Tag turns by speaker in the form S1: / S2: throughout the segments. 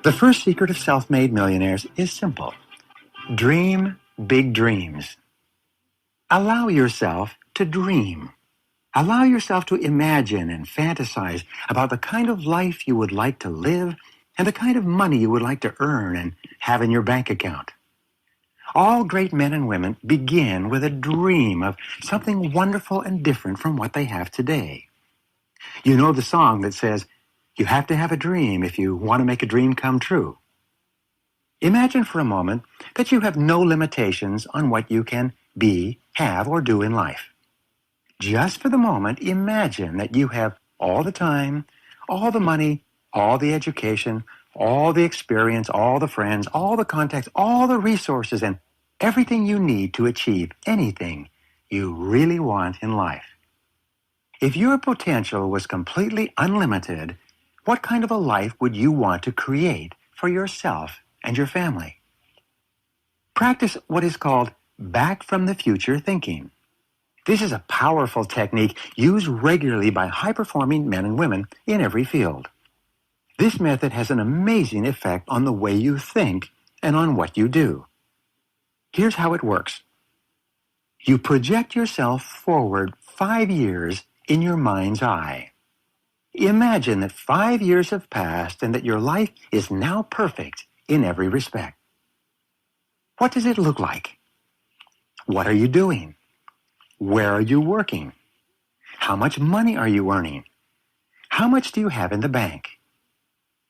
S1: The first secret of self-made millionaires is simple. Dream big dreams. Allow yourself to dream. Allow yourself to imagine and fantasize about the kind of life you would like to live and the kind of money you would like to earn and have in your bank account. All great men and women begin with a dream of something wonderful and different from what they have today. You know the song that says, "You have to have a dream if you want to make a dream come true." Imagine for a moment that you have no limitations on what you can be, have, or do in life. Just for the moment, imagine that you have all the time, all the money, all the education, all the experience, all the friends, all the contacts, all the resources, and everything you need to achieve anything you really want in life. If your potential was completely unlimited, what kind of a life would you want to create for yourself and your family? Practice what is called back from the future thinking. This is a powerful technique used regularly by high-performing men and women in every field. This method has an amazing effect on the way you think and on what you do. Here's how it works. You project yourself forward 5 years in your mind's eye. Imagine that 5 years have passed and that your life is now perfect in every respect. What does it look like? What are you doing? Where are you working? How much money are you earning? How much do you have in the bank?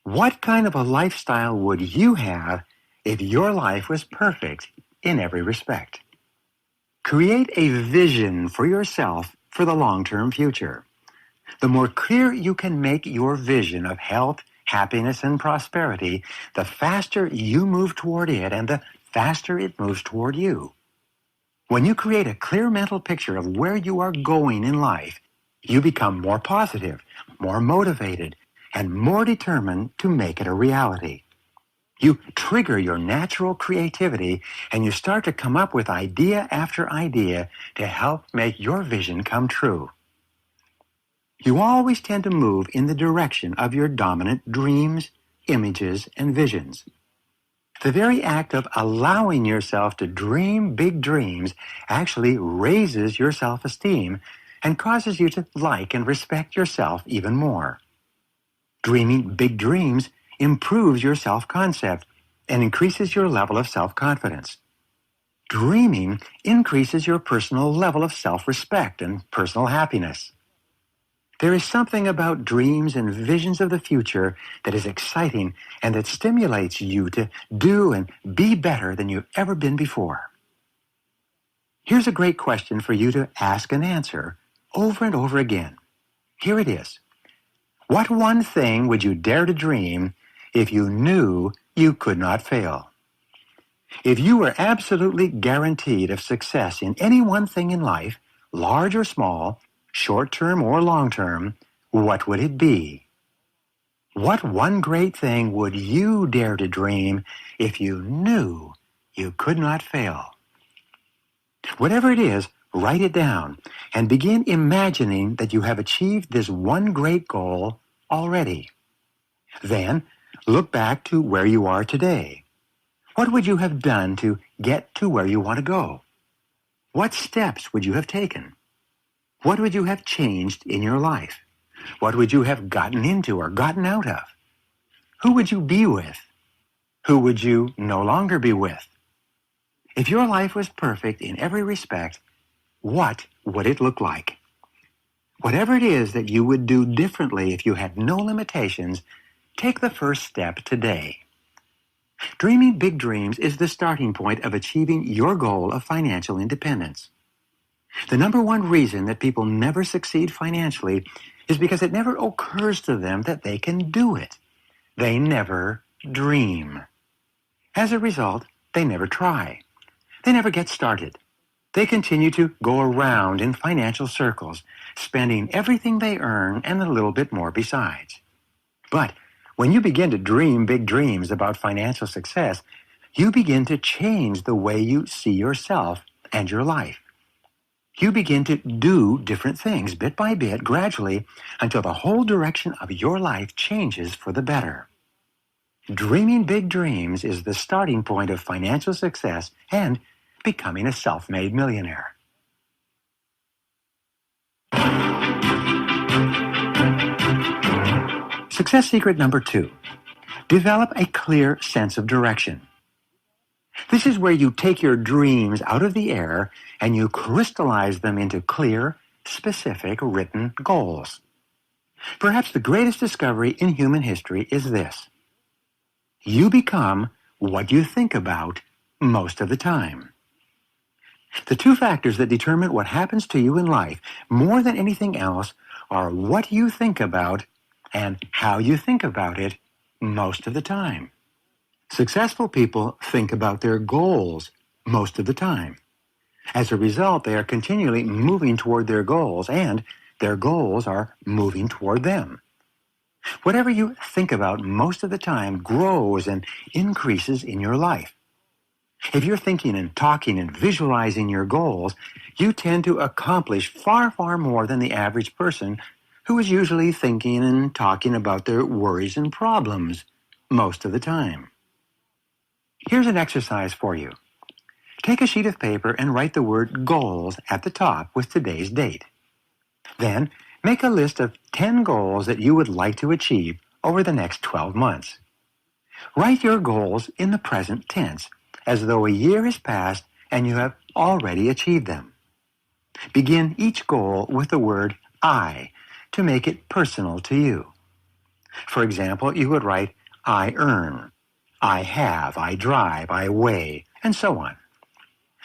S1: What kind of a lifestyle would you have if your life was perfect in every respect? Create a vision for yourself for the long-term future. The more clear you can make your vision of health, happiness, and prosperity, the faster you move toward it and the faster it moves toward you. When you create a clear mental picture of where you are going in life, you become more positive, more motivated, and more determined to make it a reality. You trigger your natural creativity and you start to come up with idea after idea to help make your vision come true. You always tend to move in the direction of your dominant dreams, images, and visions. The very act of allowing yourself to dream big dreams actually raises your self-esteem and causes you to like and respect yourself even more. Dreaming big dreams improves your self-concept and increases your level of self-confidence. Dreaming increases your personal level of self-respect and personal happiness. There is something about dreams and visions of the future that is exciting and that stimulates you to do and be better than you've ever been before. Here's a great question for you to ask and answer over and over again. Here it is. What one thing would you dare to dream if you knew you could not fail? If you were absolutely guaranteed of success in any one thing in life, large or small, short-term or long-term, what would it be? What one great thing would you dare to dream if you knew you could not fail? Whatever it is, write it down and begin imagining that you have achieved this one great goal already. Then, look back to where you are today. What would you have done to get to where you want to go? What steps would you have taken? What would you have changed in your life? What would you have gotten into or gotten out of? Who would you be with? Who would you no longer be with? If your life was perfect in every respect, what would it look like? Whatever it is that you would do differently if you had no limitations, take the first step today. Dreaming big dreams is the starting point of achieving your goal of financial independence. The number one reason that people never succeed financially is because it never occurs to them that they can do it. They never dream. As a result, they never try. They never get started. They continue to go around in financial circles, spending everything they earn and a little bit more besides. But when you begin to dream big dreams about financial success, you begin to change the way you see yourself and your life. You begin to do different things bit by bit, gradually, until the whole direction of your life changes for the better. Dreaming big dreams is the starting point of financial success and becoming a self-made millionaire. Success secret number 2. Develop a clear sense of direction. This is where you take your dreams out of the air and you crystallize them into clear, specific, written goals. Perhaps the greatest discovery in human history is this: you become what you think about most of the time. The two factors that determine what happens to you in life more than anything else are what you think about and how you think about it most of the time. Successful people think about their goals most of the time. As a result, they are continually moving toward their goals, and their goals are moving toward them. Whatever you think about most of the time grows and increases in your life. If you're thinking and talking and visualizing your goals, you tend to accomplish far, far more than the average person who is usually thinking and talking about their worries and problems most of the time. Here's an exercise for you. Take a sheet of paper and write the word goals at the top with today's date. Then, make a list of 10 goals that you would like to achieve over the next 12 months. Write your goals in the present tense, as though a year has passed and you have already achieved them. Begin each goal with the word I to make it personal to you. For example, you would write, I earn, I have, I drive, I weigh, and so on.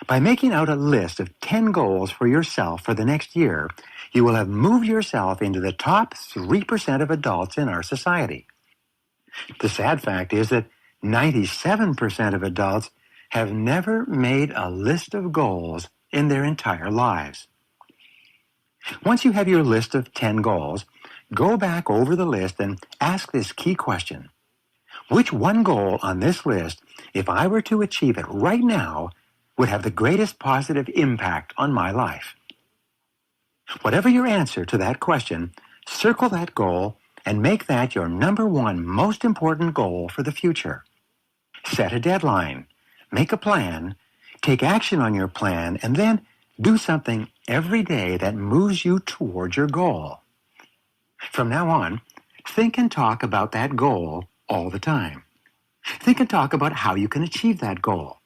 S1: By making out a list of 10 goals for yourself for the next year, you will have moved yourself into the top 3% of adults in our society. The sad fact is that 97% of adults have never made a list of goals in their entire lives. Once you have your list of 10 goals, go back over the list and ask this key question. Which one goal on this list, if I were to achieve it right now, would have the greatest positive impact on my life? Whatever your answer to that question, circle that goal and make that your number one most important goal for the future. Set a deadline, make a plan, take action on your plan, and then do something every day that moves you toward your goal. From now on, think and talk about that goal all the time. Think and talk about how you can achieve that goal.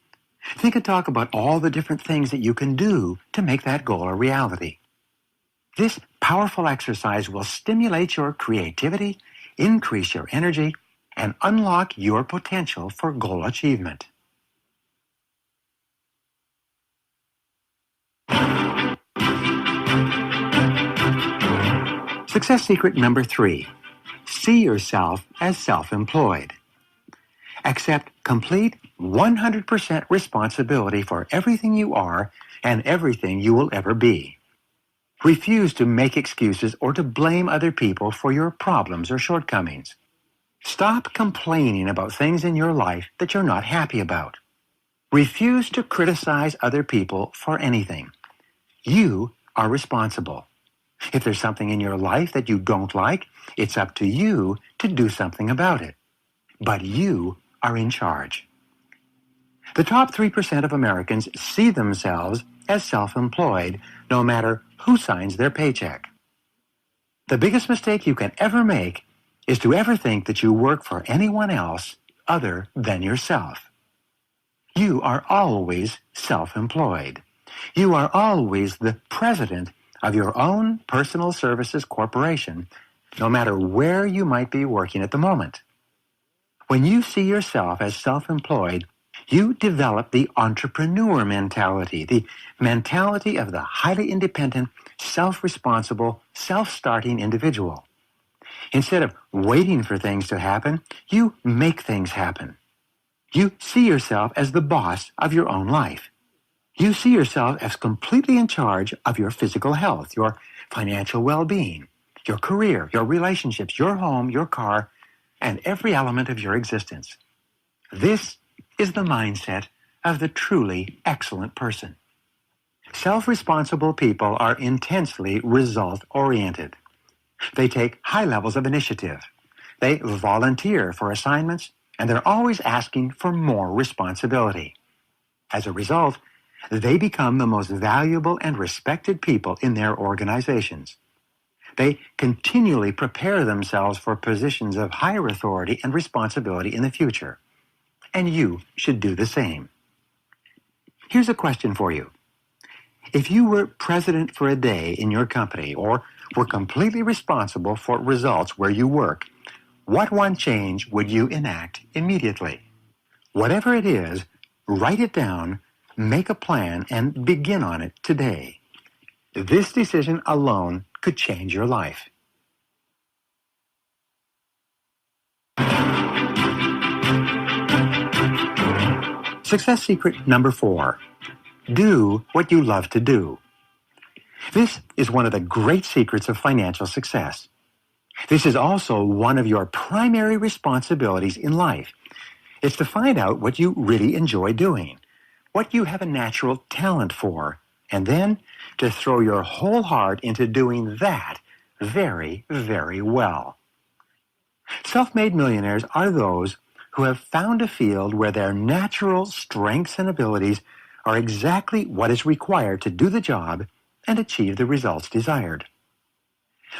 S1: Think and talk about all the different things that you can do to make that goal a reality. This powerful exercise will stimulate your creativity, increase your energy, and unlock your potential for goal achievement. Success secret number 3. See yourself as self-employed. Accept complete 100% responsibility for everything you are and everything you will ever be. Refuse to make excuses or to blame other people for your problems or shortcomings. Stop complaining about things in your life that you're not happy about. Refuse to criticize other people for anything. You are responsible. If there's something in your life that you don't like, it's up to you to do something about it. But you are in charge. The top 3% of Americans see themselves as self-employed, no matter who signs their paycheck. The biggest mistake you can ever make is to ever think that you work for anyone else other than yourself. You are always self-employed. You are always the president of your own personal services corporation, no matter where you might be working at the moment. When you see yourself as self-employed, you develop the entrepreneur mentality, the mentality of the highly independent, self-responsible, self-starting individual. Instead of waiting for things to happen, you make things happen. You see yourself as the boss of your own life. You see yourself as completely in charge of your physical health, your financial well-being, your career, your relationships, your home, your car, and every element of your existence. This is the mindset of the truly excellent person. Self-responsible people are intensely result-oriented. They take high levels of initiative. They volunteer for assignments, and they're always asking for more responsibility. As a result, they become the most valuable and respected people in their organizations. They continually prepare themselves for positions of higher authority and responsibility in the future. And you should do the same. Here's a question for you. If you were president for a day in your company or were completely responsible for results where you work, what one change would you enact immediately? Whatever it is, write it down, make a plan, and begin on it today. This decision alone could change your life. Success secret number 4. Do what you love to do. This is one of the great secrets of financial success. This is also one of your primary responsibilities in life. It's to find out what you really enjoy doing, what you have a natural talent for, and then to throw your whole heart into doing that very, very well. Self-made millionaires are those who have found a field where their natural strengths and abilities are exactly what is required to do the job and achieve the results desired.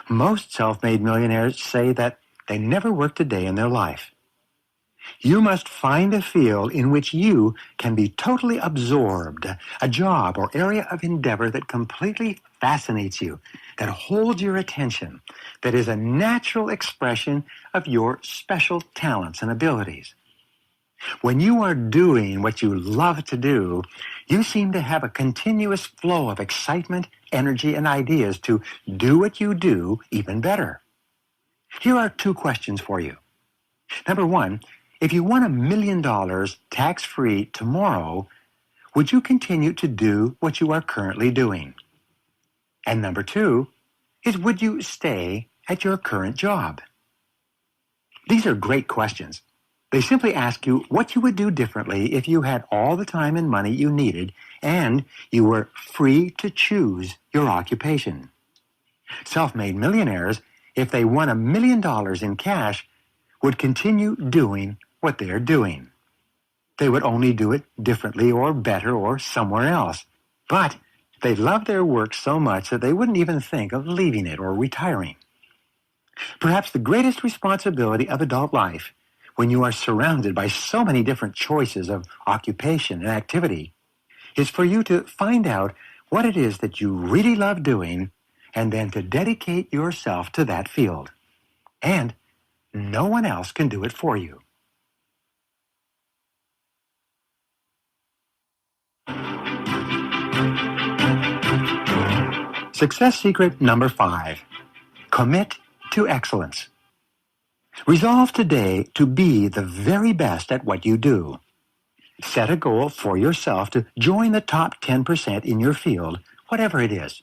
S1: Most self-made millionaires say that they never worked a day in their life. You must find a field in which you can be totally absorbed, a job or area of endeavor that completely fascinates you, that holds your attention, that is a natural expression of your special talents and abilities. When you are doing what you love to do, you seem to have a continuous flow of excitement, energy, and ideas to do what you do even better. Here are 2 questions for you. Number 1, if you won $1 million tax-free tomorrow, would you continue to do what you are currently doing? And number 2 is, would you stay at your current job? These are great questions. They simply ask you what you would do differently if you had all the time and money you needed and you were free to choose your occupation. Self-made millionaires, if they won $1 million in cash, would continue doing what they're doing. They would only do it differently or better or somewhere else. But they love their work so much that they wouldn't even think of leaving it or retiring. Perhaps the greatest responsibility of adult life, when you are surrounded by so many different choices of occupation and activity, is for you to find out what it is that you really love doing and then to dedicate yourself to that field. And no one else can do it for you. Success secret number 5. Commit to excellence. Resolve today to be the very best at what you do. Set a goal for yourself to join the top 10% in your field, whatever it is.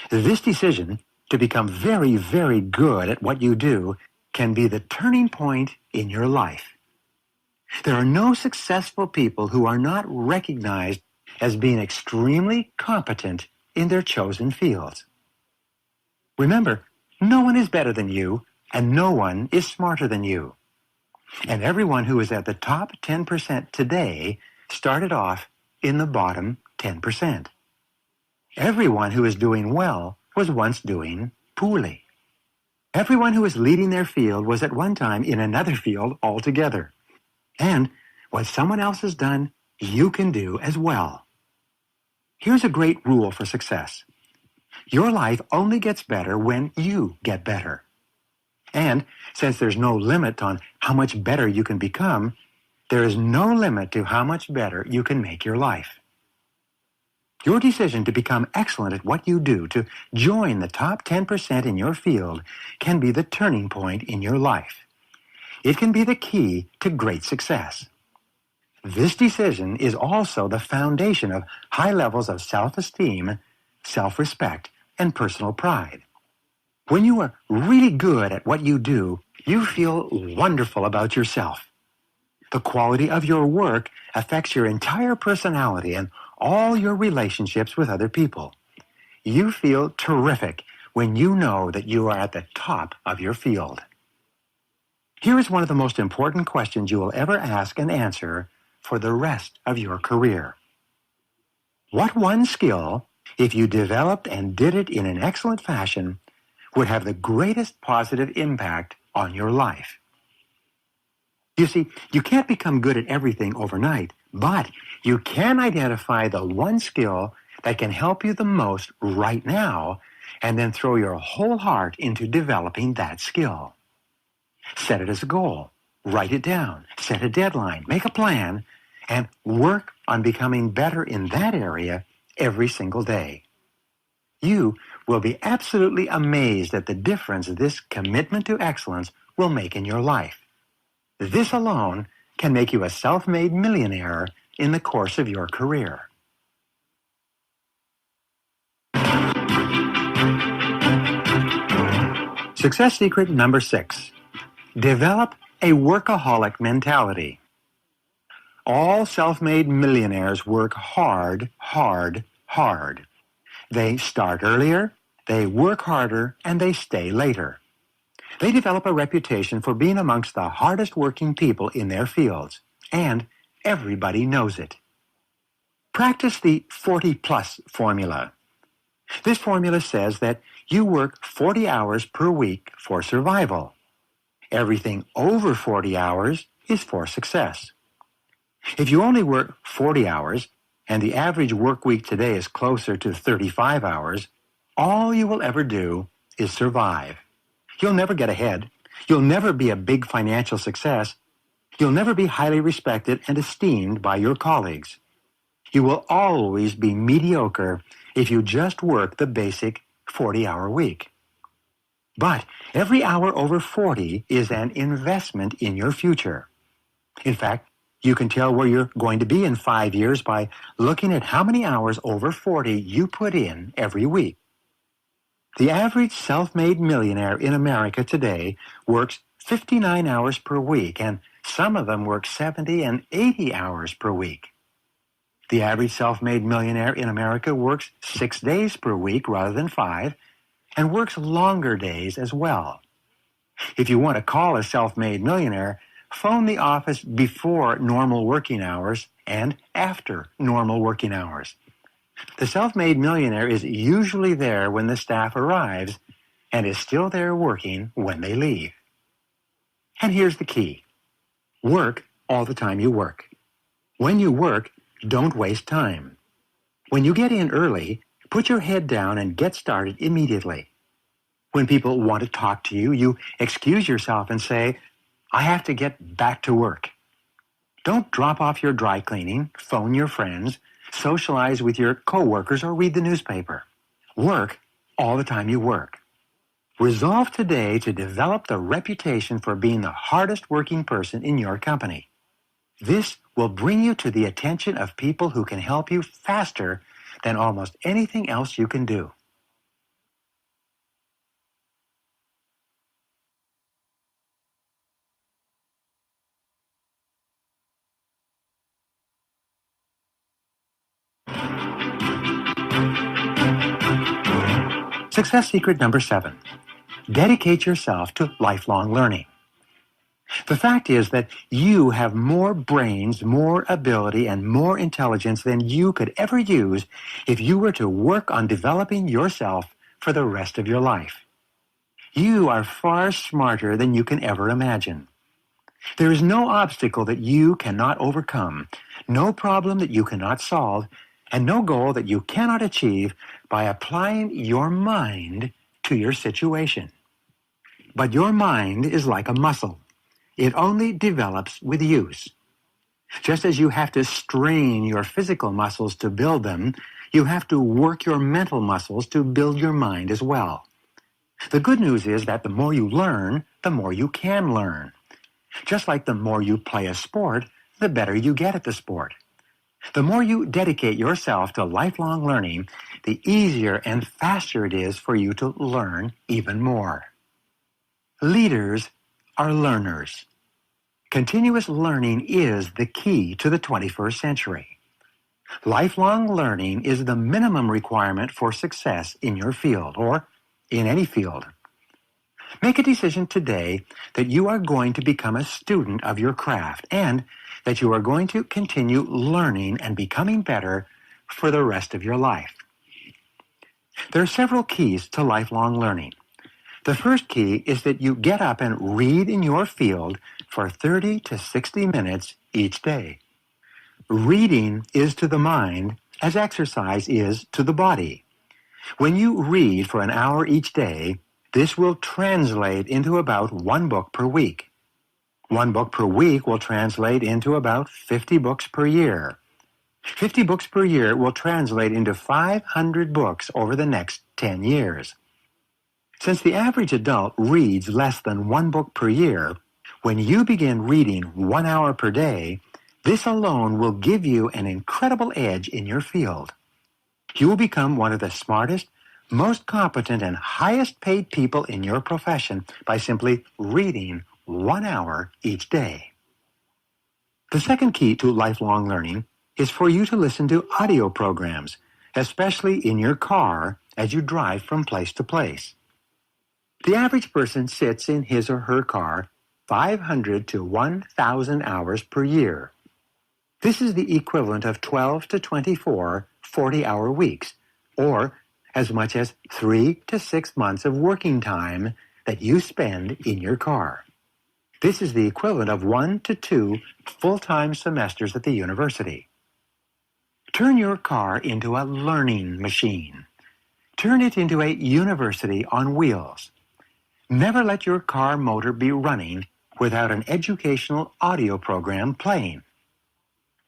S1: This decision to become very, very good at what you do can be the turning point in your life. There are no successful people who are not recognized as being extremely competent in their chosen fields. Remember, no one is better than you, and no one is smarter than you. And everyone who is at the top 10% today started off in the bottom 10%. Everyone who is doing well was once doing poorly. Everyone who is leading their field was at one time in another field altogether. And what someone else has done, you can do as well. Here's a great rule for success. Your life only gets better when you get better. And since there's no limit on how much better you can become, there is no limit to how much better you can make your life. Your decision to become excellent at what you do, to join the top 10% in your field, can be the turning point in your life. It can be the key to great success. This decision is also the foundation of high levels of self-esteem, self-respect, and personal pride. When you are really good at what you do, you feel wonderful about yourself. The quality of your work affects your entire personality and all your relationships with other people. You feel terrific when you know that you are at the top of your field. Here is one of the most important questions you will ever ask and answer for the rest of your career. What one skill, if you developed and did it in an excellent fashion, would have the greatest positive impact on your life? You see, you can't become good at everything overnight, but you can identify the one skill that can help you the most right now, and then throw your whole heart into developing that skill. Set it as a goal. Write it down. Set a deadline. Make a plan, and work on becoming better in that area every single day. You will be absolutely amazed at the difference this commitment to excellence will make in your life. This alone can make you a self-made millionaire in the course of your career. Success secret number 6. Develop a workaholic mentality. All self-made millionaires work hard, hard, hard. They start earlier, they work harder, and they stay later. They develop a reputation for being amongst the hardest working people in their fields, and everybody knows it. Practice the 40-plus formula. This formula says that you work 40 hours per week for survival. Everything over 40 hours is for success. If you only work 40 hours, and the average work week today is closer to 35 hours, all you will ever do is survive. You'll never get ahead. You'll never be a big financial success. You'll never be highly respected and esteemed by your colleagues. You will always be mediocre if you just work the basic 40-hour week. But every hour over 40 is an investment in your future. In fact, you can tell where you're going to be in 5 years by looking at how many hours over 40 you put in every week. The average self-made millionaire in America today works 59 hours per week, and some of them work 70 and 80 hours per week. The average self-made millionaire in America works 6 days per week rather than 5, and works longer days as well. If you want to call a self-made millionaire, phone the office before normal working hours and after normal working hours. The self-made millionaire is usually there when the staff arrives and is still there working when they leave. And here's the key. Work all the time you work. When you work, don't waste time. When you get in early, put your head down and get started immediately. When people want to talk to you, you excuse yourself and say, "I have to get back to work." Don't drop off your dry cleaning, phone your friends, socialize with your coworkers, or read the newspaper. Work all the time you work. Resolve today to develop the reputation for being the hardest working person in your company. This will bring you to the attention of people who can help you faster than almost anything else you can do. Success secret number 7. Dedicate yourself to lifelong learning. The fact is that you have more brains, more ability, and more intelligence than you could ever use if you were to work on developing yourself for the rest of your life. You are far smarter than you can ever imagine. There is no obstacle that you cannot overcome, no problem that you cannot solve, and no goal that you cannot achieve by applying your mind to your situation. But your mind is like a muscle. It only develops with use. Just as you have to strain your physical muscles to build them, you have to work your mental muscles to build your mind as well. The good news is that the more you learn, the more you can learn. Just like the more you play a sport, the better you get at the sport. The more you dedicate yourself to lifelong learning, the easier and faster it is for you to learn even more. Leaders are learners. Continuous learning is the key to the 21st century. Lifelong learning is the minimum requirement for success in your field or in any field. Make a decision today that you are going to become a student of your craft and that you are going to continue learning and becoming better for the rest of your life. There are several keys to lifelong learning. The first key is that you get up and read in your field for 30 to 60 minutes each day. Reading is to the mind as exercise is to the body. When you read for an hour each day, this will translate into about one book per week. One book per week will translate into about 50 books per year. 50 books per year will translate into 500 books over the next 10 years. Since the average adult reads less than one book per year, when you begin reading 1 hour per day, this alone will give you an incredible edge in your field. You will become one of the smartest, most competent, and highest paid people in your profession by simply reading 1 hour each day. The second key to lifelong learning is for you to listen to audio programs, especially in your car as you drive from place to place. The average person sits in his or her car 500 to 1,000 hours per year. This is the equivalent of 12 to 24 40-hour weeks, or as much as 3 to 6 months of working time that you spend in your car. This is the equivalent of 1 to 2 full-time semesters at the university. Turn your car into a learning machine. Turn it into a university on wheels. Never let your car motor be running without an educational audio program playing.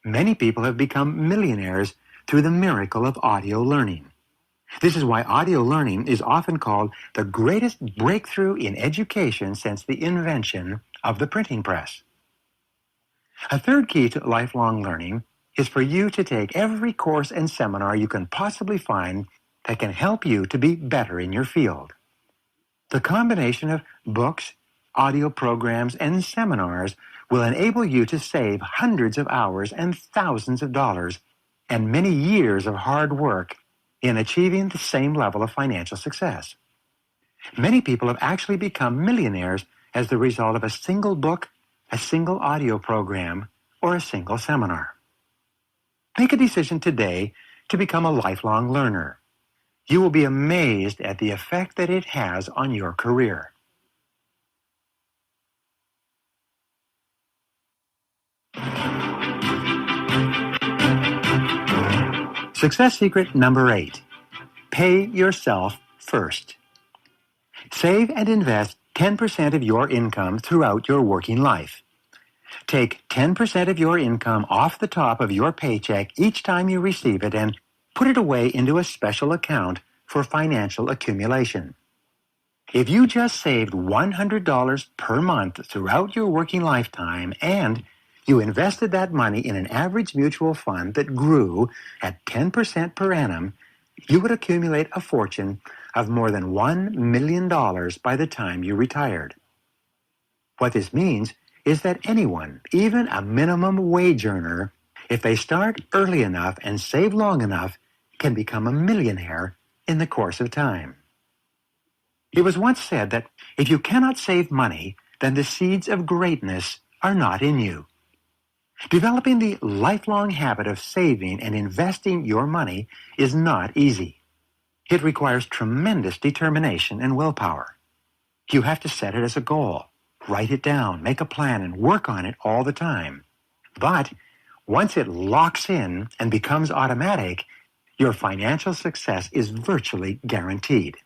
S1: Many people have become millionaires through the miracle of audio learning. This is why audio learning is often called the greatest breakthrough in education since the invention of the printing press. A third key to lifelong learning is for you to take every course and seminar you can possibly find that can help you to be better in your field. The combination of books, audio programs, and seminars will enable you to save hundreds of hours and thousands of dollars and many years of hard work in achieving the same level of financial success. Many people have actually become millionaires as the result of a single book, a single audio program, or a single seminar. Make a decision today to become a lifelong learner. You will be amazed at the effect that it has on your career. Success secret number 8. Pay yourself first. Save and invest 10% of your income throughout your working life. Take 10% of your income off the top of your paycheck each time you receive it and put it away into a special account for financial accumulation. If you just saved $100 per month throughout your working lifetime and you invested that money in an average mutual fund that grew at 10% per annum, you would accumulate a fortune of more than $1 million by the time you retired. What this means is that anyone, even a minimum wage earner, if they start early enough and save long enough, can become a millionaire in the course of time. It was once said that if you cannot save money, then the seeds of greatness are not in you. Developing the lifelong habit of saving and investing your money is not easy. It requires tremendous determination and willpower. You have to set it as a goal, write it down, make a plan, and work on it all the time. But once it locks in and becomes automatic, your financial success is virtually guaranteed.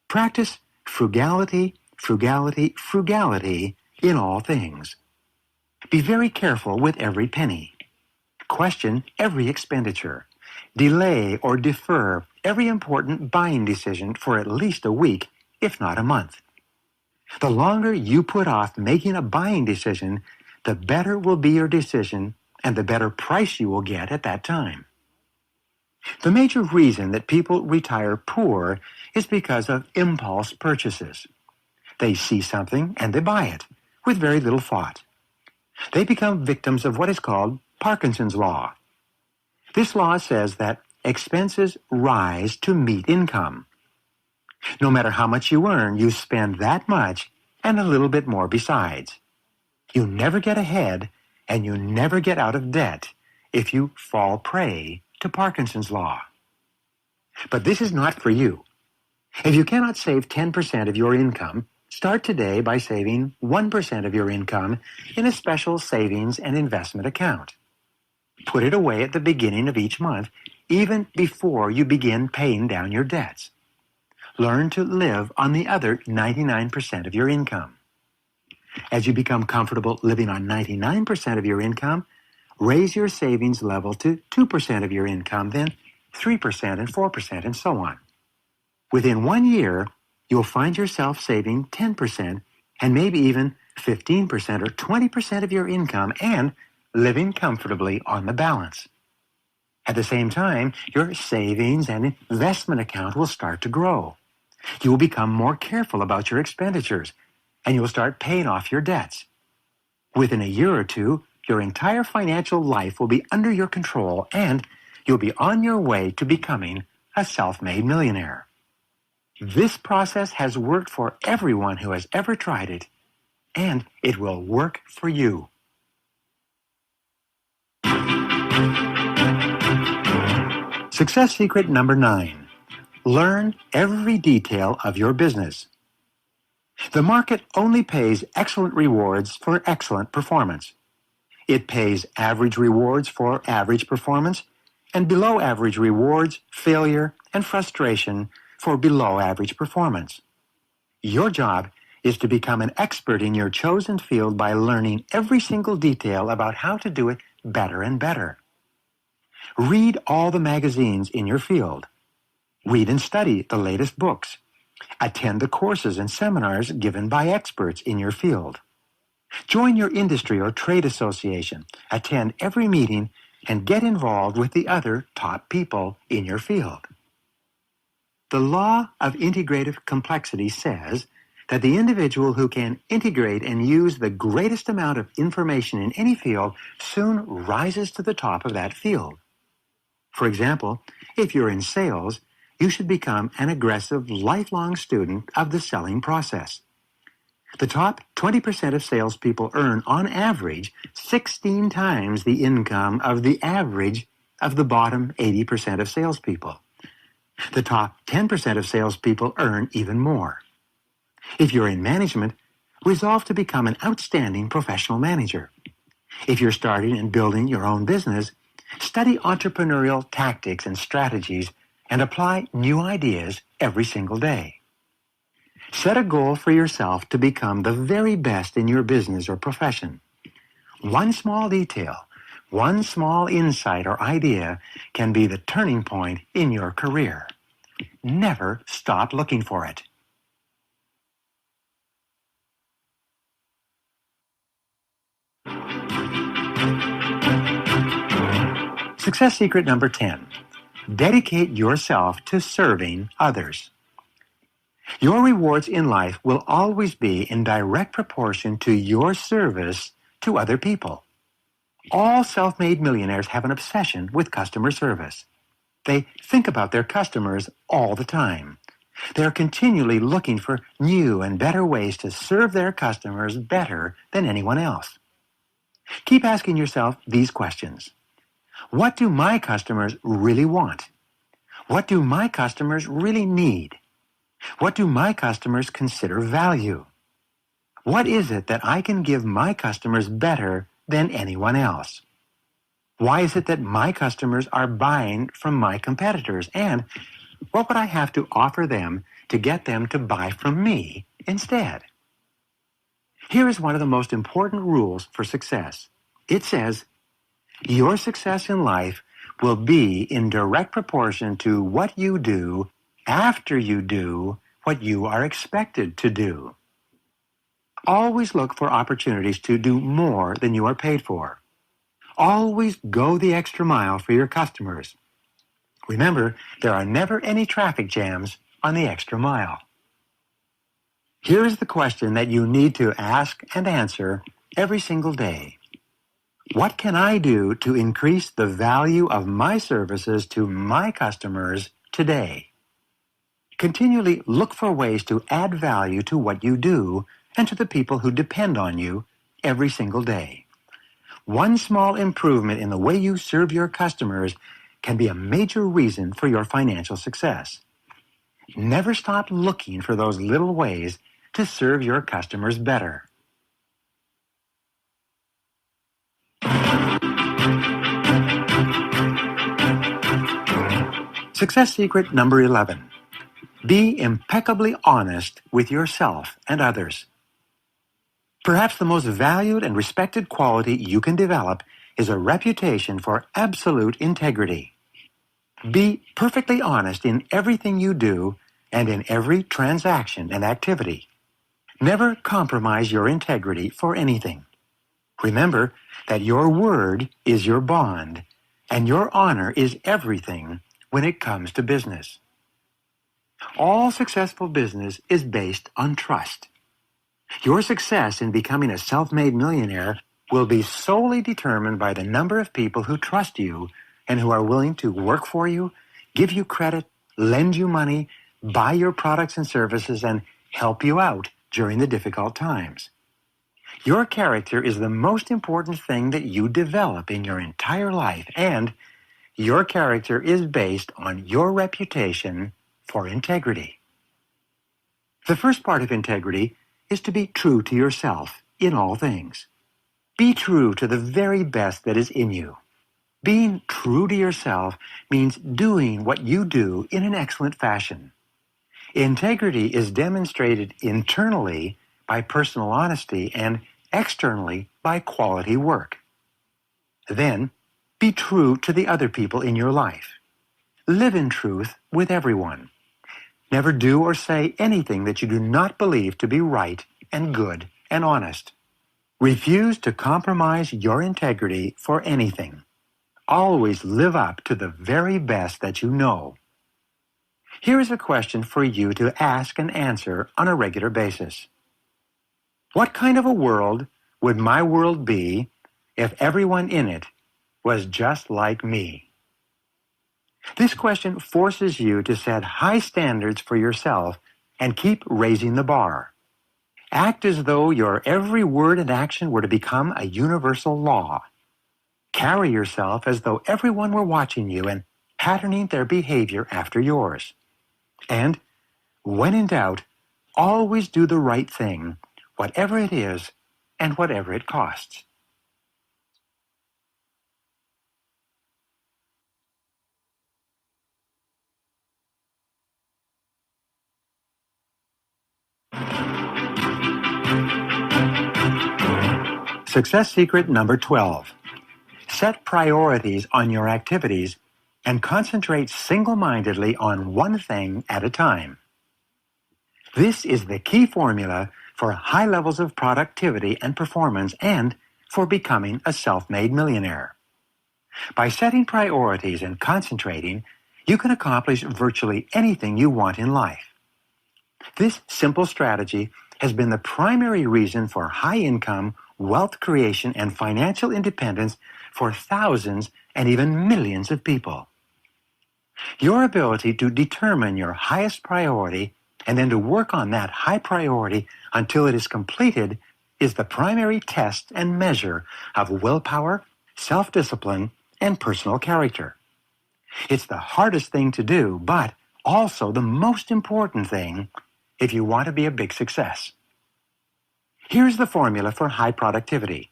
S1: Practice frugality, frugality, frugality in all things. Be very careful with every penny. Question every expenditure. Delay or defer every important buying decision for at least a week, if not a month. The longer you put off making a buying decision, the better will be your decision and the better price you will get at that time. The major reason that people retire poor is because of impulse purchases. They see something and they buy it with very little thought. They become victims of what is called Parkinson's law. This law says that expenses rise to meet income. No matter how much you earn, you spend that much and a little bit more besides. You never get ahead and you never get out of debt if you fall prey to Parkinson's law. But this is not for you. If you cannot save 10% of your income, start today by saving 1% of your income in a special savings and investment account. Put it away at the beginning of each month, even before you begin paying down your debts. Learn to live on the other 99% of your income. As you become comfortable living on 99% of your income, raise your savings level to 2% of your income, then 3% and 4%, and so on. Within 1 year, you'll find yourself saving 10% and maybe even 15% or 20% of your income and living comfortably on the balance. At the same time, your savings and investment account will start to grow. You will become more careful about your expenditures, and you will start paying off your debts. Within a year or two, your entire financial life will be under your control, and you'll be on your way to becoming a self-made millionaire. This process has worked for everyone who has ever tried it, and it will work for you. Success secret number 9. Learn every detail of your business. The market only pays excellent rewards for excellent performance. It pays average rewards for average performance and below average rewards, failure, and frustration for below average performance. Your job is to become an expert in your chosen field by learning every single detail about how to do it better and better. Read all the magazines in your field. Read and study the latest books. Attend the courses and seminars given by experts in your field. Join your industry or trade association. Attend every meeting and get involved with the other top people in your field. The law of integrative complexity says that the individual who can integrate and use the greatest amount of information in any field soon rises to the top of that field. For example, if you're in sales, you should become an aggressive, lifelong student of the selling process. The top 20% of salespeople earn, on average, 16 times the income of the average of the bottom 80% of salespeople. The top 10% of salespeople earn even more. If you're in management, resolve to become an outstanding professional manager. If you're starting and building your own business, study entrepreneurial tactics and strategies and apply new ideas every single day. Set a goal for yourself to become the very best in your business or profession. One small detail, one small insight or idea can be the turning point in your career. Never stop looking for it. Success secret number 10. Dedicate yourself to serving others. Your rewards in life will always be in direct proportion to your service to other people. All self-made millionaires have an obsession with customer service. They think about their customers all the time. They are continually looking for new and better ways to serve their customers better than anyone else. Keep asking yourself these questions. What do my customers really want? What do my customers really need? What do my customers consider value? What is it that I can give my customers better than anyone else? Why is it that my customers are buying from my competitors? And what would I have to offer them to get them to buy from me instead? Here is one of the most important rules for success. It says, your success in life will be in direct proportion to what you do after you do what you are expected to do. Always look for opportunities to do more than you are paid for. Always go the extra mile for your customers. Remember, there are never any traffic jams on the extra mile. Here is the question that you need to ask and answer every single day. What can I do to increase the value of my services to my customers today? Continually look for ways to add value to what you do and to the people who depend on you every single day. One small improvement in the way you serve your customers can be a major reason for your financial success. Never stop looking for those little ways to serve your customers better. Success secret number 11. Be impeccably honest with yourself and others. Perhaps the most valued and respected quality you can develop is a reputation for absolute integrity. Be perfectly honest in everything you do and in every transaction and activity. Never compromise your integrity for anything. Remember that your word is your bond, and your honor is everything when it comes to business. All successful business is based on trust. Your success in becoming a self-made millionaire will be solely determined by the number of people who trust you and who are willing to work for you, give you credit, lend you money, buy your products and services, and help you out during the difficult times. Your character is the most important thing that you develop in your entire life, and your character is based on your reputation for integrity. The first part of integrity is to be true to yourself in all things. Be true to the very best that is in you. Being true to yourself means doing what you do in an excellent fashion. Integrity is demonstrated internally by personal honesty and externally by quality work. Then, be true to the other people in your life. Live in truth with everyone. Never do or say anything that you do not believe to be right and good and honest. Refuse to compromise your integrity for anything. Always live up to the very best that you know. Here is a question for you to ask and answer on a regular basis. What kind of a world would my world be if everyone in it was just like me? This question forces you to set high standards for yourself and keep raising the bar. Act as though your every word and action were to become a universal law. Carry yourself as though everyone were watching you and patterning their behavior after yours. And, when in doubt, always do the right thing, whatever it is and whatever it costs. Success secret number 12. Set priorities on your activities and concentrate single-mindedly on one thing at a time. This is the key formula for high levels of productivity and performance and for becoming a self-made millionaire. By setting priorities and concentrating, you can accomplish virtually anything you want in life. This simple strategy has been the primary reason for high income, wealth creation, and financial independence for thousands and even millions of people. Your ability to determine your highest priority and then to work on that high priority until it is completed is the primary test and measure of willpower, self-discipline, and personal character. It's the hardest thing to do, but also the most important thing if you want to be a big success. Here's the formula for high productivity.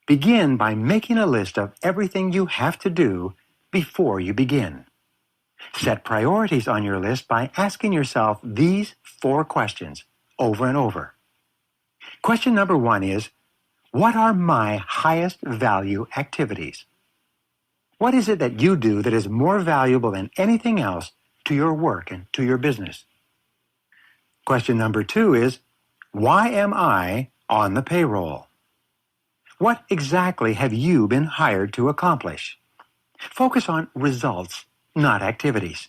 S1: Begin by making a list of everything you have to do before you begin. Set priorities on your list by asking yourself these 4 questions over and over. Question number 1 is, what are my highest value activities? What is it that you do that is more valuable than anything else to your work and to your business? Question number 2 is, why am I on the payroll? What exactly have you been hired to accomplish? Focus on results, not activities.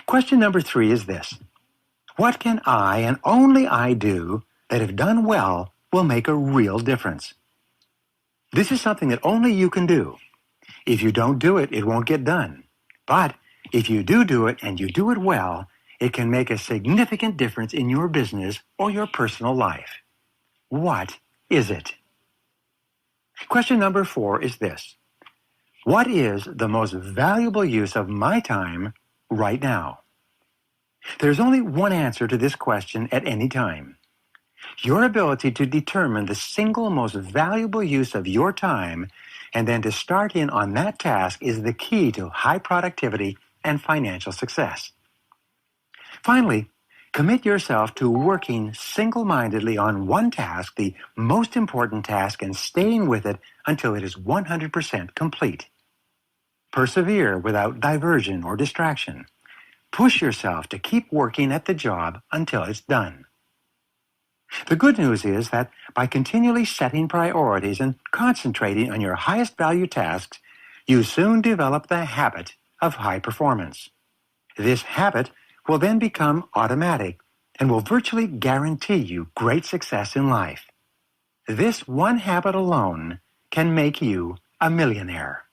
S1: Question number 3 is this. What can I and only I do that, if done well, will make a real difference? This is something that only you can do. If you don't do it, it won't get done. But if you do it and you do it well, It can make a significant difference in your business or your personal life. What is it? Question number 4 is this. What is the most valuable use of my time right now? There's only one answer to this question at any time. Your ability to determine the single most valuable use of your time and then to start in on that task is the key to high productivity and financial success. Finally, commit yourself to working single-mindedly on one task, the most important task, and staying with it until it is 100% complete. Persevere without diversion or distraction. Push yourself to keep working at the job until it's done. The good news is that by continually setting priorities and concentrating on your highest value tasks, you soon develop the habit of high performance. This habit will then become automatic and will virtually guarantee you great success in life. This one habit alone can make you a millionaire.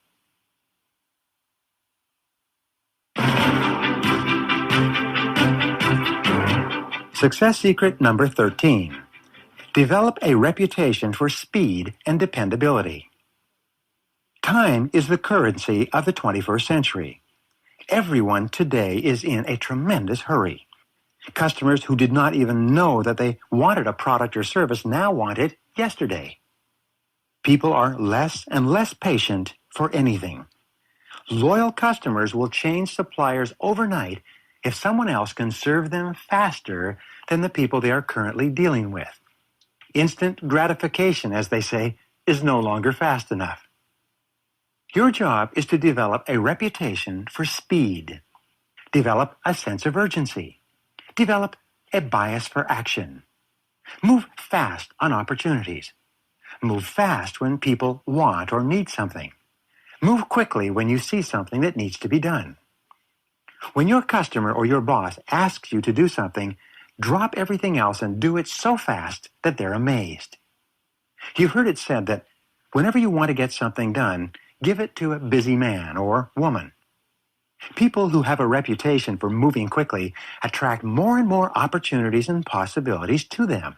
S1: Success secret number 13. Develop a reputation for speed and dependability. Time is the currency of the 21st century. Everyone today is in a tremendous hurry. Customers who did not even know that they wanted a product or service now want it yesterday. People are less and less patient for anything. Loyal customers will change suppliers overnight if someone else can serve them faster than the people they are currently dealing with. Instant gratification, as they say, is no longer fast enough. Your job is to develop a reputation for speed. Develop a sense of urgency. Develop a bias for action. Move fast on opportunities. Move fast when people want or need something. Move quickly when you see something that needs to be done. When your customer or your boss asks you to do something, drop everything else and do it so fast that they're amazed. You've heard it said that whenever you want to get something done, give it to a busy man or woman. People who have a reputation for moving quickly attract more and more opportunities and possibilities to them.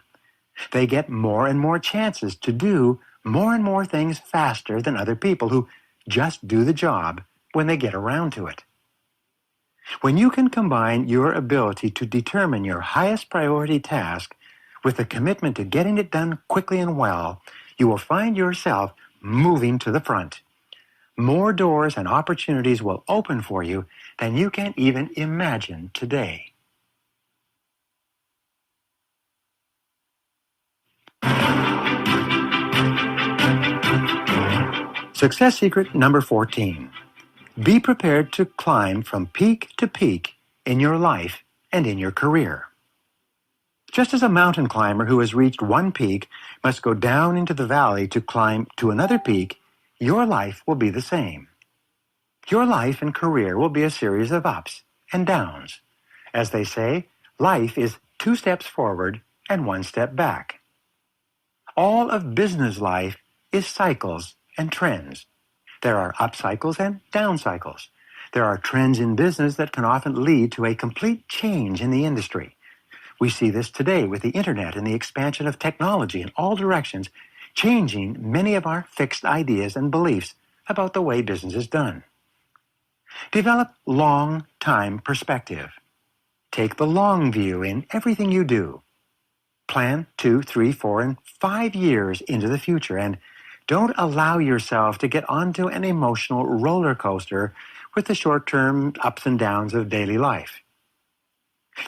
S1: They get more and more chances to do more and more things faster than other people who just do the job when they get around to it. When you can combine your ability to determine your highest priority task with the commitment to getting it done quickly and well, you will find yourself moving to the front. More doors and opportunities will open for you than you can even imagine today. Success secret number 14. Be prepared to climb from peak to peak in your life and in your career. Just as a mountain climber who has reached one peak must go down into the valley to climb to another peak, your life will be the same. Your life and career will be a series of ups and downs. As they say, life is 2 steps forward and 1 step back. All of business life is cycles and trends. There are up cycles and down cycles. There are trends in business that can often lead to a complete change in the industry. We see this today with the internet and the expansion of technology in all directions, changing many of our fixed ideas and beliefs about the way business is done. Develop long-time perspective. Take the long view in everything you do. Plan 2, 3, 4, and 5 years into the future, and don't allow yourself to get onto an emotional roller coaster with the short-term ups and downs of daily life.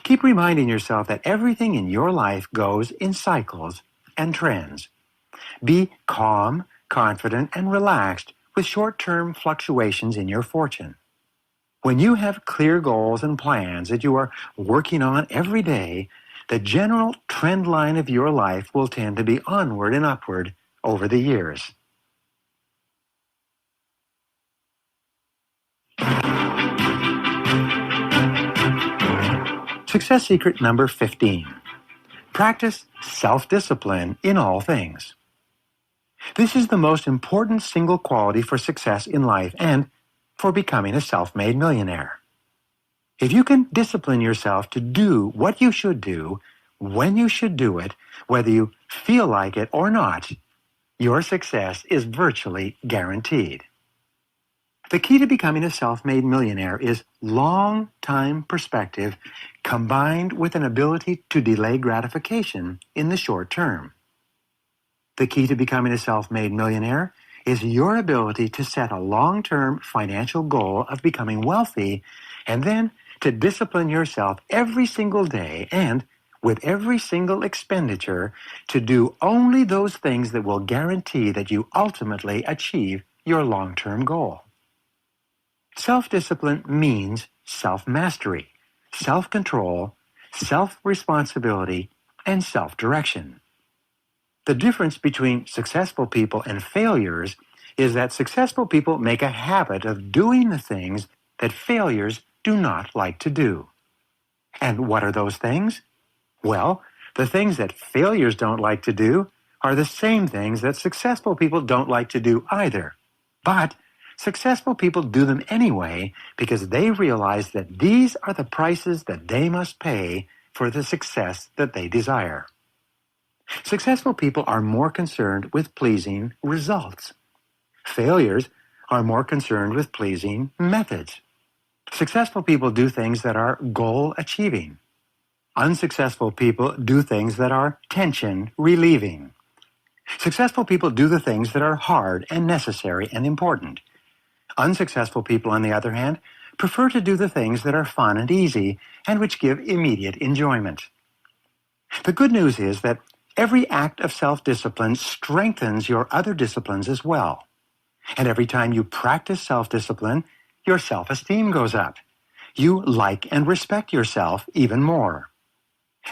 S1: Keep reminding yourself that everything in your life goes in cycles and trends. Be calm, confident, and relaxed with short-term fluctuations in your fortune. When you have clear goals and plans that you are working on every day, the general trend line of your life will tend to be onward and upward over the years. Success secret number 15. Practice self-discipline in all things. This is the most important single quality for success in life and for becoming a self-made millionaire. If you can discipline yourself to do what you should do, when you should do it, whether you feel like it or not, your success is virtually guaranteed. The key to becoming a self-made millionaire is long-time perspective combined with an ability to delay gratification in the short term. The key to becoming a self-made millionaire is your ability to set a long-term financial goal of becoming wealthy and then to discipline yourself every single day and with every single expenditure to do only those things that will guarantee that you ultimately achieve your long-term goal. Self-discipline means self-mastery, self-control, self-responsibility, and self-direction. The difference between successful people and failures is that successful people make a habit of doing the things that failures do not like to do. And what are those things? Well, the things that failures don't like to do are the same things that successful people don't like to do either. But successful people do them anyway because they realize that these are the prices that they must pay for the success that they desire. Successful people are more concerned with pleasing results. Failures are more concerned with pleasing methods. Successful people do things that are goal-achieving. Unsuccessful people do things that are tension-relieving. Successful people do the things that are hard and necessary and important. Unsuccessful people, on the other hand, prefer to do the things that are fun and easy and which give immediate enjoyment. The good news is that every act of self-discipline strengthens your other disciplines as well. And every time you practice self-discipline, your self-esteem goes up. You like and respect yourself even more.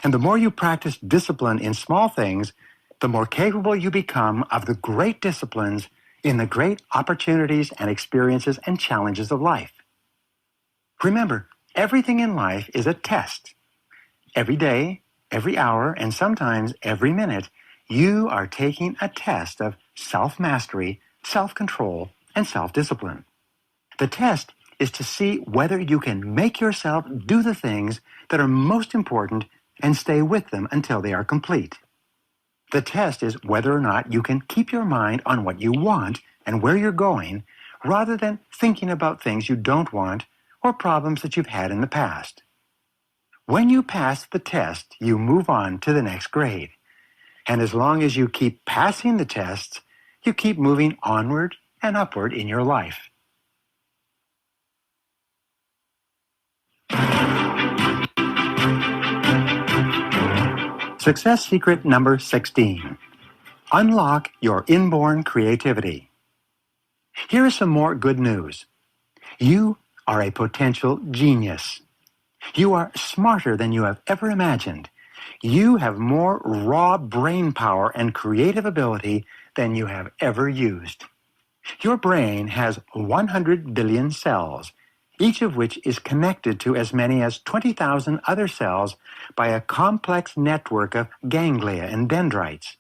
S1: And the more you practice discipline in small things, the more capable you become of the great disciplines in the great opportunities and experiences and challenges of life. Remember, everything in life is a test. Every day, every hour, and sometimes every minute, you are taking a test of self-mastery, self-control, and self-discipline. The test is to see whether you can make yourself do the things that are most important and stay with them until they are complete. The test is whether or not you can keep your mind on what you want and where you're going, rather than thinking about things you don't want or problems that you've had in the past. When you pass the test, you move on to the next grade. And as long as you keep passing the tests, you keep moving onward and upward in your life. Success secret number 16. Unlock your inborn creativity. Here is some more good news. You are a potential genius. You are smarter than you have ever imagined. You have more raw brain power and creative ability than you have ever used. Your brain has 100 billion cells, each of which is connected to as many as 20,000 other cells by a complex network of ganglia and dendrites.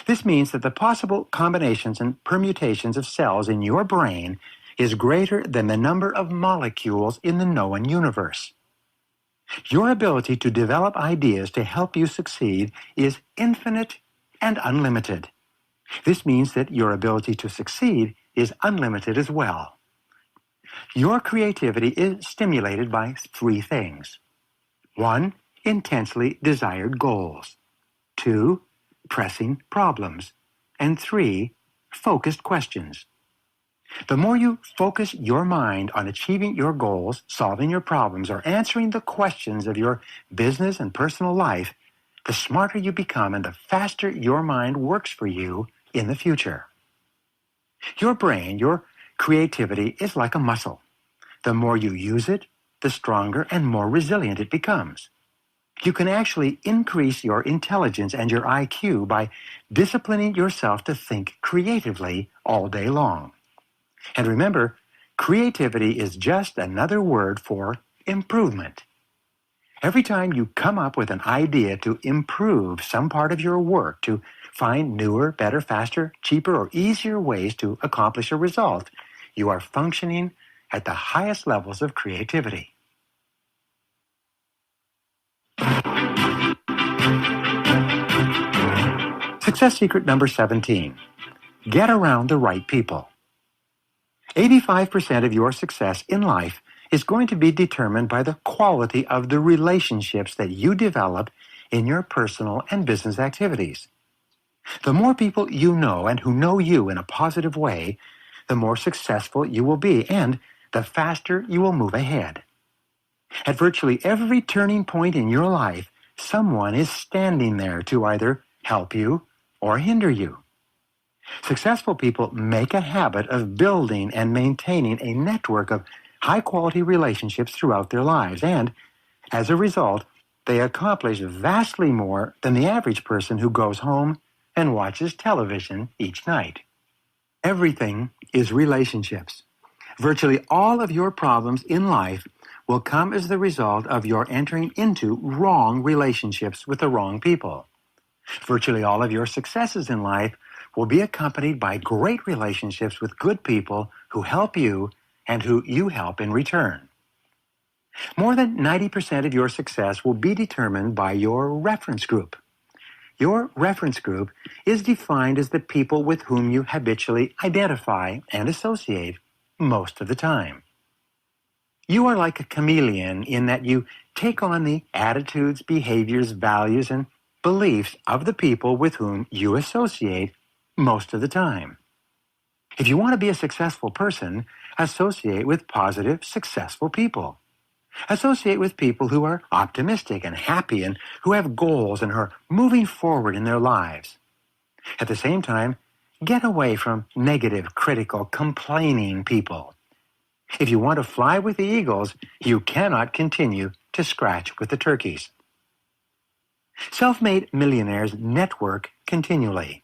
S1: This means that the possible combinations and permutations of cells in your brain is greater than the number of molecules in the known universe. Your ability to develop ideas to help you succeed is infinite and unlimited. This means that your ability to succeed is unlimited as well. Your creativity is stimulated by three things. 1, intensely desired goals. 2, pressing problems. And 3, focused questions. The more you focus your mind on achieving your goals, solving your problems, or answering the questions of your business and personal life, the smarter you become and the faster your mind works for you in the future. Your brain, your creativity, is like a muscle. The more you use it, the stronger and more resilient it becomes. You can actually increase your intelligence and your IQ by disciplining yourself to think creatively all day long. And remember, creativity is just another word for improvement. Every time you come up with an idea to improve some part of your work, to find newer, better, faster, cheaper, or easier ways to accomplish a result, you are functioning at the highest levels of creativity. Success secret number 17. Get around the right people. 85% of your success in life is going to be determined by the quality of the relationships that you develop in your personal and business activities. The more people you know and who know you in a positive way, the more successful you will be and the faster you will move ahead. At virtually every turning point in your life, someone is standing there to either help you or hinder you. Successful people make a habit of building and maintaining a network of high-quality relationships throughout their lives, and as a result, they accomplish vastly more than the average person who goes home and watches television each night. Everything is relationships. Virtually all of your problems in life will come as the result of your entering into wrong relationships with the wrong people. Virtually all of your successes in life will be accompanied by great relationships with good people who help you and who you help in return. More than 90% of your success will be determined by your reference group. Your reference group is defined as the people with whom you habitually identify and associate most of the time. You are like a chameleon in that you take on the attitudes, behaviors, values, and beliefs of the people with whom you associate most of the time. If you want to be a successful person, associate with positive, successful people. Associate with people who are optimistic and happy and who have goals and are moving forward in their lives. At the same time, get away from negative, critical, complaining people. If you want to fly with the eagles, you cannot continue to scratch with the turkeys. Self-made millionaires network continually.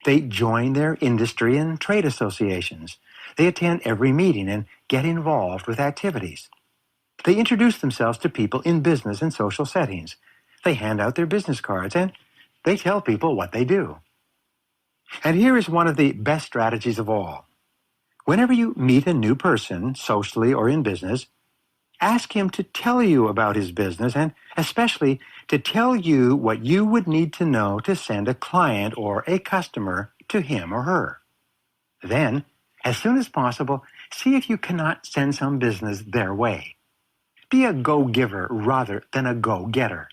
S1: They join their industry and trade associations. They attend every meeting and get involved with activities. They introduce themselves to people in business and social settings. They hand out their business cards and they tell people what they do. And here is one of the best strategies of all. Whenever you meet a new person, socially or in business, ask him to tell you about his business and especially to tell you what you would need to know to send a client or a customer to him or her. Then, as soon as possible, see if you cannot send some business their way. Be a go-giver rather than a go-getter.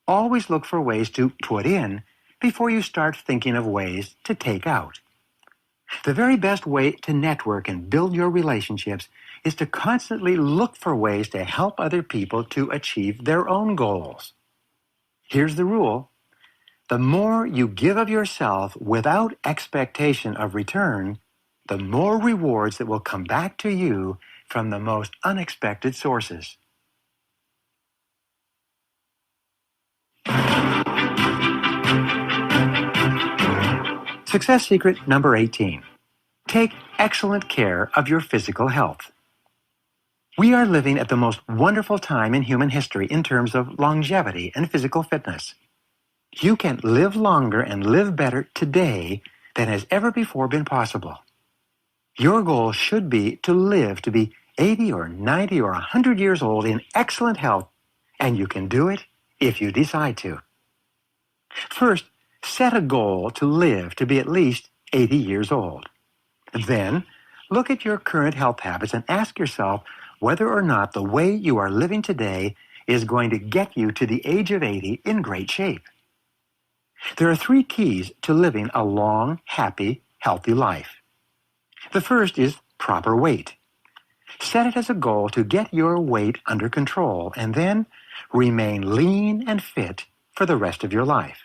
S1: Always look for ways to put in before you start thinking of ways to take out. The very best way to network and build your relationships is to constantly look for ways to help other people to achieve their own goals. Here's the rule. The more you give of yourself without expectation of return, the more rewards that will come back to you from the most unexpected sources. Success secret number 18. Take excellent care of your physical health. We are living at the most wonderful time in human history in terms of longevity and physical fitness. You can live longer and live better today than has ever before been possible. Your goal should be to live to be 80 or 90 or 100 years old in excellent health, and you can do it if you decide to. First, set a goal to live to be at least 80 years old. Then, look at your current health habits and ask yourself whether or not the way you are living today is going to get you to the age of 80 in great shape. There are 3 keys to living a long, happy, healthy life. The first is proper weight. Set it as a goal to get your weight under control and then remain lean and fit for the rest of your life.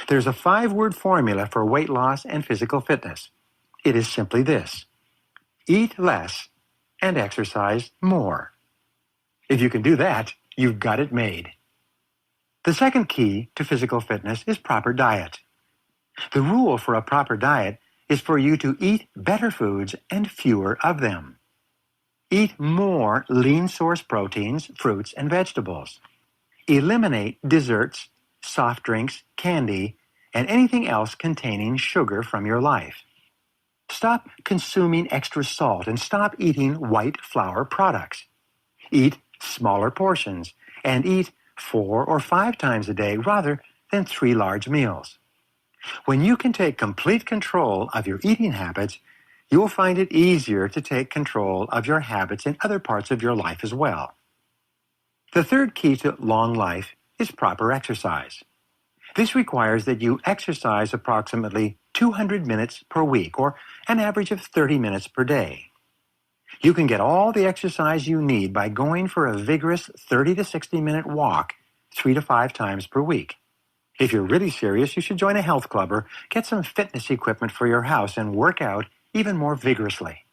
S1: There's a 5-word formula for weight loss and physical fitness. It is simply this: eat less and exercise more. If you can do that, you've got it made. The second key to physical fitness is proper diet. The rule for a proper diet is for you to eat better foods and fewer of them. Eat more lean source proteins, fruits, and vegetables. Eliminate desserts, soft drinks, candy, and anything else containing sugar from your life. Stop consuming extra salt and stop eating white flour products. Eat smaller portions and eat 4 or 5 times a day rather than 3 large meals. When you can take complete control of your eating habits, you will find it easier to take control of your habits in other parts of your life as well. The third key to long life is proper exercise. This requires that you exercise approximately 200 minutes per week, or an average of 30 minutes per day. You can get all the exercise you need by going for a vigorous 30 to 60-minute walk 3 to 5 times per week. If you're really serious, you should join a health club or get some fitness equipment for your house and work out even more vigorously.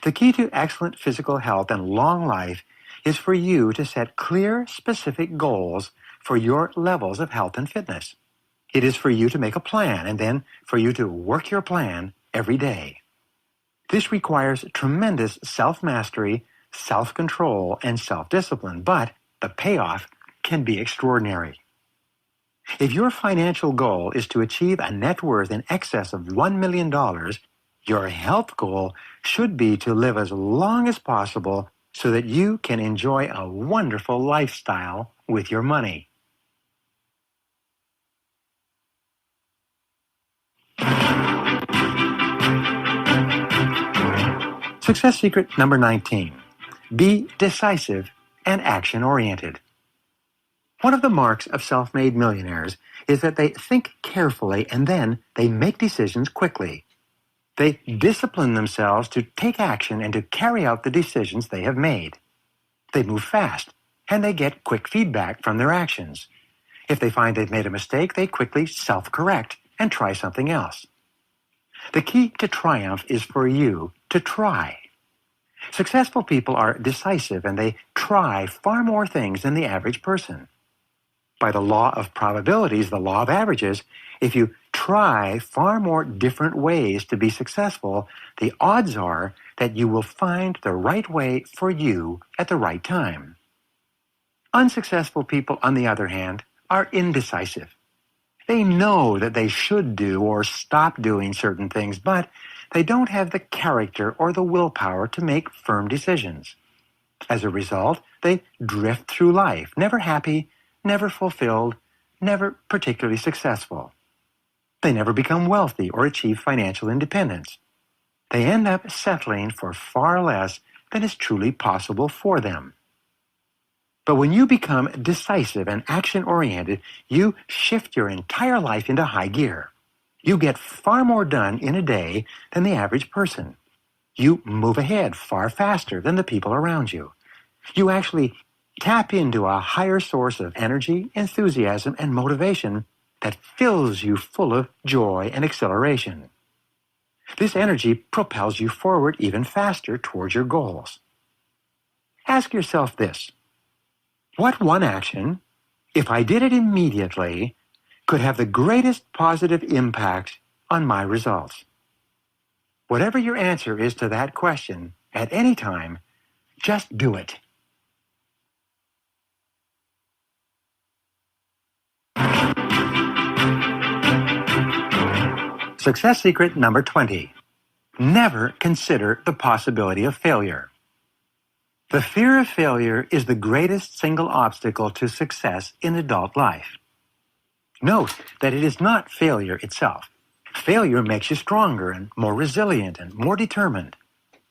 S1: The key to excellent physical health and long life is for you to set clear, specific goals for your levels of health and fitness. It is for you to make a plan and then for you to work your plan every day. This requires tremendous self-mastery, self-control, and self-discipline, but the payoff can be extraordinary. If your financial goal is to achieve a net worth in excess of $1 million, your health goal should be to live as long as possible so that you can enjoy a wonderful lifestyle with your money. Success secret number 19. Be decisive and action-oriented. One of the marks of self-made millionaires is that they think carefully and then they make decisions quickly. They discipline themselves to take action and to carry out the decisions they have made. They move fast, and they get quick feedback from their actions. If they find they've made a mistake, they quickly self-correct and try something else. The key to triumph is for you to try. Successful people are decisive, and they try far more things than the average person. By the law of probabilities, the law of averages, if you try far more different ways to be successful, the odds are that you will find the right way for you at the right time. Unsuccessful people, on the other hand, are indecisive. They know that they should do or stop doing certain things, but they don't have the character or the willpower to make firm decisions. As a result, they drift through life, never happy, never fulfilled, never particularly successful. They never become wealthy or achieve financial independence. They end up settling for far less than is truly possible for them. But when you become decisive and action-oriented, you shift your entire life into high gear. You get far more done in a day than the average person. You move ahead far faster than the people around you. You actually tap into a higher source of energy, enthusiasm, and motivation that fills you full of joy and exhilaration. This energy propels you forward even faster towards your goals. Ask yourself this: what one action, if I did it immediately, could have the greatest positive impact on my results? Whatever your answer is to that question at any time, just do it. Success secret number 20. Never consider the possibility of failure. The fear of failure is the greatest single obstacle to success in adult life. Note that it is not failure itself. Failure makes you stronger and more resilient and more determined.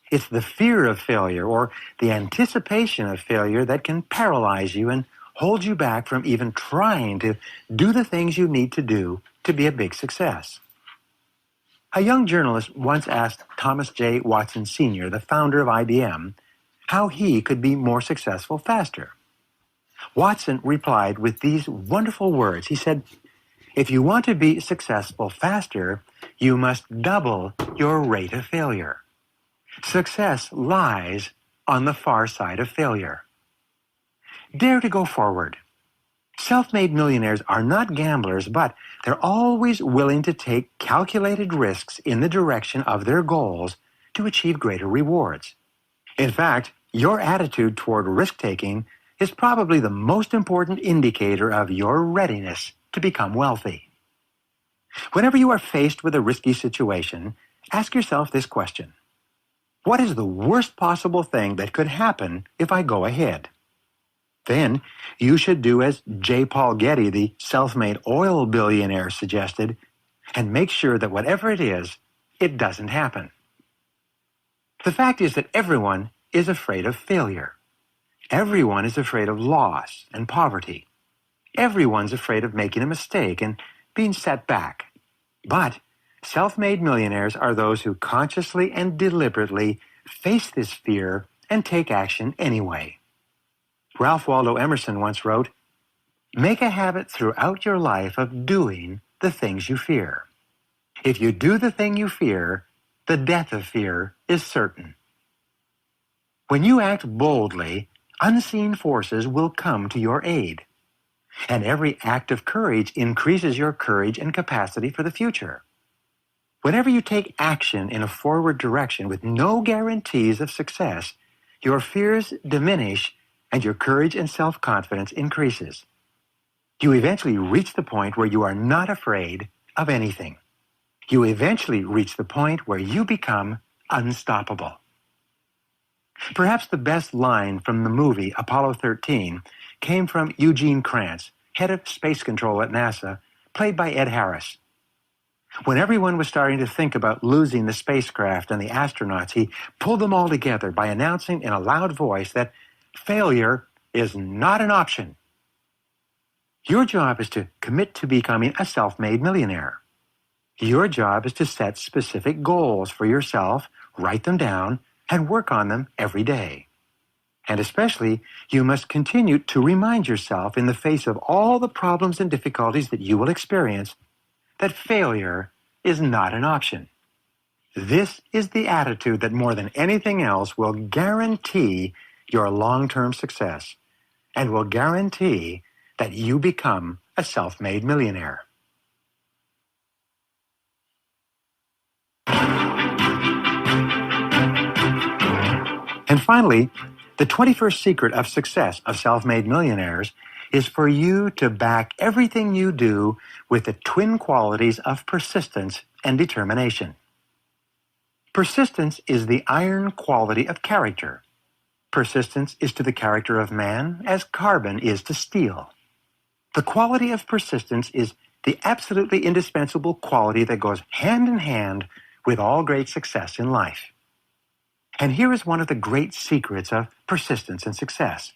S1: It's the fear of failure or the anticipation of failure that can paralyze you and hold you back from even trying to do the things you need to do to be a big success. A young journalist once asked Thomas J. Watson Sr., the founder of IBM, how he could be more successful faster. Watson replied with these wonderful words. He said, "If you want to be successful faster, you must double your rate of failure. Success lies on the far side of failure." Dare to go forward. Self-made millionaires are not gamblers, but they're always willing to take calculated risks in the direction of their goals to achieve greater rewards. In fact, your attitude toward risk-taking is probably the most important indicator of your readiness to become wealthy. Whenever you are faced with a risky situation, ask yourself this question: what is the worst possible thing that could happen if I go ahead? Then you should do as J. Paul Getty, the self-made oil billionaire, suggested, and make sure that whatever it is, it doesn't happen. The fact is that everyone is afraid of failure. Everyone is afraid of loss and poverty. Everyone's afraid of making a mistake and being set back. But self-made millionaires are those who consciously and deliberately face this fear and take action anyway. Ralph Waldo Emerson once wrote, "Make a habit throughout your life of doing the things you fear. If you do the thing you fear, the death of fear is certain." When you act boldly, unseen forces will come to your aid. And every act of courage increases your courage and capacity for the future. Whenever you take action in a forward direction with no guarantees of success, your fears diminish and your courage and self-confidence increases. You eventually reach the point where you are not afraid of anything. You eventually reach the point where you become unstoppable. Perhaps the best line from the movie Apollo 13 came from Eugene Kranz, head of space control at NASA, played by Ed Harris. When everyone was starting to think about losing the spacecraft and the astronauts, he pulled them all together by announcing in a loud voice that failure is not an option. Your job is to commit to becoming a self-made millionaire. Your job is to set specific goals for yourself, write them down, and work on them every day. And especially, you must continue to remind yourself in the face of all the problems and difficulties that you will experience that failure is not an option. This is the attitude that more than anything else will guarantee your long-term success and will guarantee that you become a self-made millionaire. And finally, the 21st secret of success of self-made millionaires is for you to back everything you do with the twin qualities of persistence and determination. Persistence is the iron quality of character. Persistence is to the character of man as carbon is to steel. The quality of persistence is the absolutely indispensable quality that goes hand in hand with all great success in life. And here is one of the great secrets of persistence and success.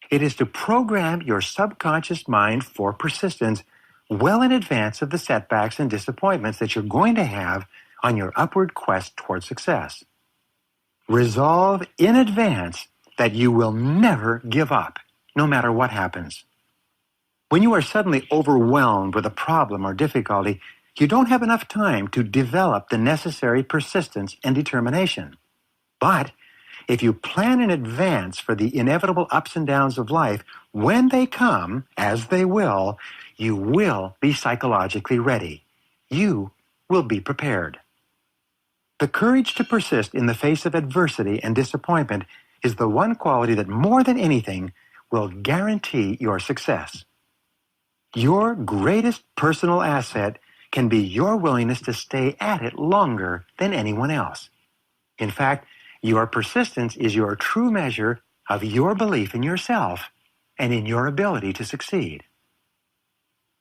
S1: It is to program your subconscious mind for persistence well in advance of the setbacks and disappointments that you're going to have on your upward quest toward success. Resolve in advance that you will never give up, no matter what happens. When you are suddenly overwhelmed with a problem or difficulty, you don't have enough time to develop the necessary persistence and determination. But if you plan in advance for the inevitable ups and downs of life, when they come, as they will, you will be psychologically ready. You will be prepared. The courage to persist in the face of adversity and disappointment is the one quality that more than anything will guarantee your success. Your greatest personal asset can be your willingness to stay at it longer than anyone else. In fact, your persistence is your true measure of your belief in yourself and in your ability to succeed.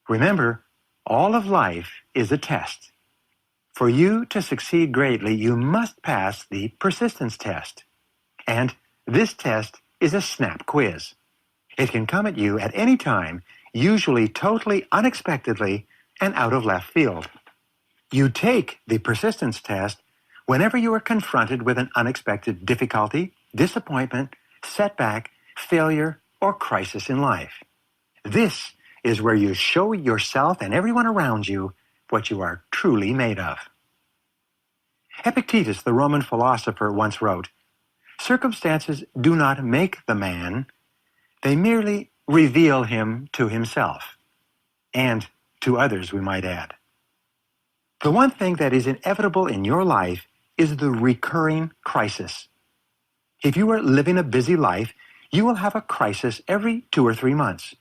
S1: Remember, all of life is a test. For you to succeed greatly, you must pass the persistence test. And this test is a snap quiz. It can come at you at any time, usually totally unexpectedly and out of left field. You take the persistence test whenever you are confronted with an unexpected difficulty, disappointment, setback, failure, or crisis in life. This is where you show yourself and everyone around you what you are truly made of. Epictetus, the Roman philosopher, once wrote, "Circumstances do not make the man, they merely reveal him to himself." And to others, we might add. The one thing that is inevitable in your life is the recurring crisis. If you are living a busy life, you will have a crisis every 2 or 3 months.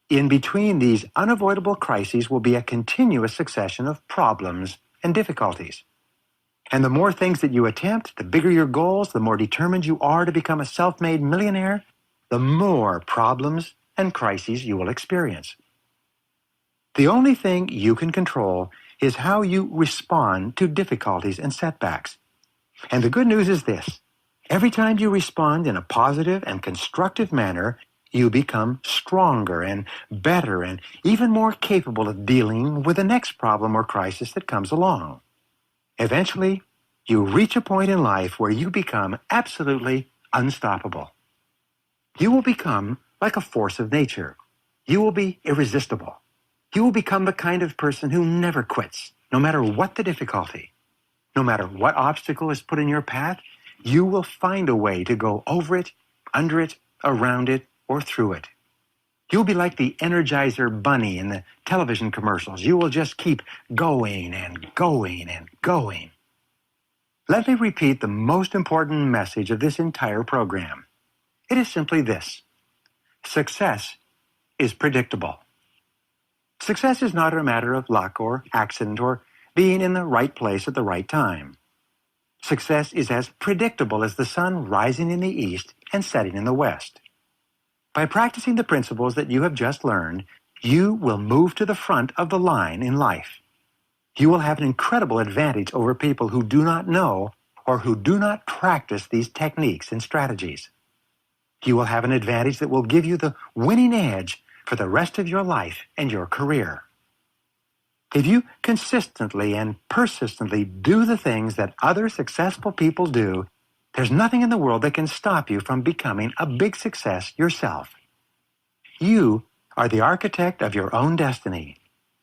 S1: In between these unavoidable crises will be a continuous succession of problems and difficulties. And the more things that you attempt, the bigger your goals, the more determined you are to become a self-made millionaire, the more problems and crises you will experience. The only thing you can control is how you respond to difficulties and setbacks. And the good news is this: every time you respond in a positive and constructive manner, you become stronger and better and even more capable of dealing with the next problem or crisis that comes along. Eventually, you reach a point in life where you become absolutely unstoppable. You will become like a force of nature. You will be irresistible. You will become the kind of person who never quits, no matter what the difficulty. No matter what obstacle is put in your path, you will find a way to go over it, under it, around it, or through it. You'll be like the Energizer Bunny in the television commercials. You will just keep going and going and going. Let me repeat the most important message of this entire program. It is simply this: success is predictable. Success is not a matter of luck or accident or being in the right place at the right time. Success is as predictable as the sun rising in the east and setting in the west. By practicing the principles that you have just learned, you will move to the front of the line in life. You will have an incredible advantage over people who do not know or who do not practice these techniques and strategies. You will have an advantage that will give you the winning edge for the rest of your life and your career. If you consistently and persistently do the things that other successful people do, there's nothing in the world that can stop you from becoming a big success yourself. You are the architect of your own destiny.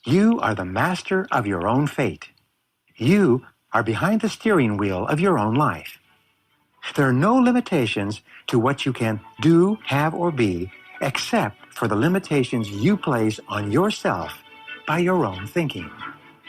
S1: You are the master of your own fate. You are behind the steering wheel of your own life. There are no limitations to what you can do, have, or be, except for the limitations you place on yourself by your own thinking.